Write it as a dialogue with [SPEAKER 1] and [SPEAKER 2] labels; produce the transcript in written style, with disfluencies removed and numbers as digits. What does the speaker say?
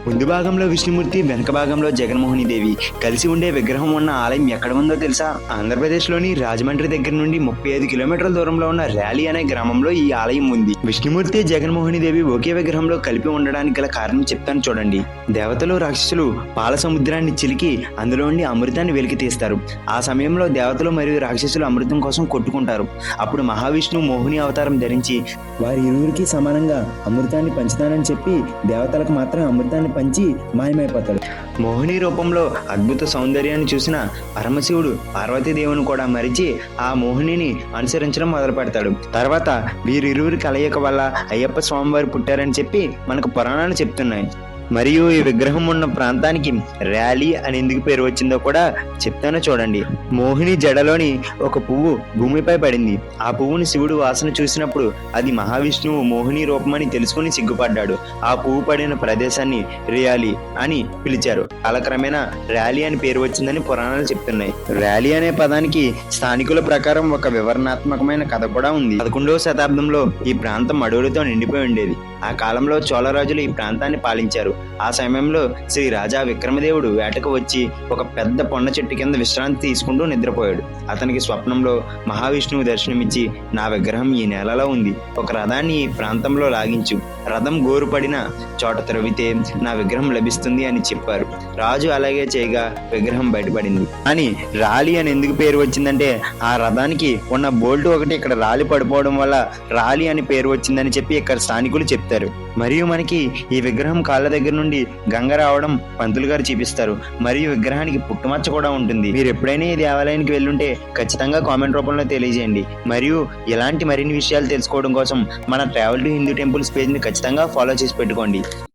[SPEAKER 1] ముందు భాగంలో విష్ణుమూర్తి, వెనక భాగంలో జగన్మోహిని దేవి కలిసి ఉండే విగ్రహం ఉన్న ఆలయం ఎక్కడ ఉందో తెలుసా? ఆంధ్రప్రదేశ్లోని రాజమండ్రి దగ్గర నుండి 35 కిలోమీటర్ల దూరంలో ఉన్న ర్యాలీ అనే గ్రామంలో ఈ ఆలయం ఉంది. విష్ణుమూర్తి, జగన్మోహిని దేవి ఒకే విగ్రహంలో కలిపి ఉండడానికి గల కారణం చెప్తాను చూడండి. దేవతలు, రాక్షసులు పాల సముద్రాన్ని చిలికి అందులో ఉండి అమృతాన్ని వెలికి తీస్తారు. ఆ సమయంలో దేవతలు మరియు రాక్షసులు అమృతం కోసం కొట్టుకుంటారు. అప్పుడు మహావిష్ణువు మోహిని అవతారం ధరించి వారి ఇరువురికి సమానంగా అమృతాన్ని పంచుతానని చెప్పి దేవతలకు మాత్రం అమృతాన్ని పంచి మాయమైపోతాడు. మోహిని రూపంలో అద్భుత సౌందర్యాన్ని చూసిన పరమశివుడు పార్వతీదేవుని కూడా మరిచి ఆ మోహినిని అనుసరించడం మొదలు పెడతాడు. తర్వాత వీరిరువురి కలయిక వల్ల అయ్యప్ప స్వామివారు పుట్టారని చెప్పి మనకు పురాణాలు చెప్తున్నాయి. మరియు ఈ విగ్రహం ఉన్న ప్రాంతానికి ర్యాలీ అని ఎందుకు పేరు వచ్చిందో కూడా చెప్తానో చూడండి. మోహిని జడలోని ఒక పువ్వు భూమిపై పడింది. ఆ పువ్వుని శివుడు వాసన చూసినప్పుడు అది మహావిష్ణువు మోహిని రూపమని తెలుసుకుని సిగ్గుపడ్డాడు. ఆ పువ్వు పడిన ప్రదేశాన్ని ర్యాలీ అని పిలిచారు. కాలక్రమేణా ర్యాలీ అని పేరు వచ్చిందని పురాణాలు చెప్తున్నాయి. ర్యాలీ అనే పదానికి స్థానికుల ప్రకారం ఒక వివరణాత్మకమైన కథ కూడా ఉంది. 11వ శతాబ్దంలో ఈ ప్రాంతం అడవులతో నిండిపోయి ఉండేది. ఆ కాలంలో చోళరాజులు ఈ ప్రాంతాన్ని పాలించారు. ఆ సమయంలో శ్రీ రాజా విక్రమదేవుడు వేటకు వచ్చి ఒక పెద్ద పొన్న చెట్టు కింద విశ్రాంతి తీసుకుంటూ నిద్రపోయాడు. అతనికి స్వప్నంలో మహావిష్ణువు దర్శనమిచ్చి, నా విగ్రహం ఈ నేలలో ఉంది, ఒక రథాన్ని ఈ ప్రాంతంలో లాగించు, రథం గోరుపడిన చోట త్రవ్వితే నా విగ్రహం లభిస్తుంది అని చెప్పారు. రాజు అలాగే చేయగా విగ్రహం బయటపడింది. అని రాలి అని ఎందుకు పేరు వచ్చిందంటే ఆ రథానికి ఉన్న బోల్ట్ ఒకటి ఇక్కడ రాలి పడిపోవడం వల్ల రాలి అని పేరు వచ్చిందని చెప్పి ఇక్కడ స్థానికులు చెప్తారు. మరియు మనకి ఈ విగ్రహం కాళ్ళ దగ్గర నుండి గంగ రావడం పంతులు గారు చూపిస్తారు. మరియు విగ్రహానికి పుట్టుమచ్చ కూడా ఉంటుంది. మీరు ఎప్పుడైనా ఈ దేవాలయానికి వెళ్ళుంటే ఖచ్చితంగా కామెంట్ రూపంలో తెలియజేయండి. మరియు ఇలాంటి మరిన్ని విషయాలు తెలుసుకోవడం కోసం మన ట్రావెల్ టు హిందూ టెంపుల్స్ పేజ్ని ఖచ్చితంగా ఫాలో చేసి పెట్టుకోండి.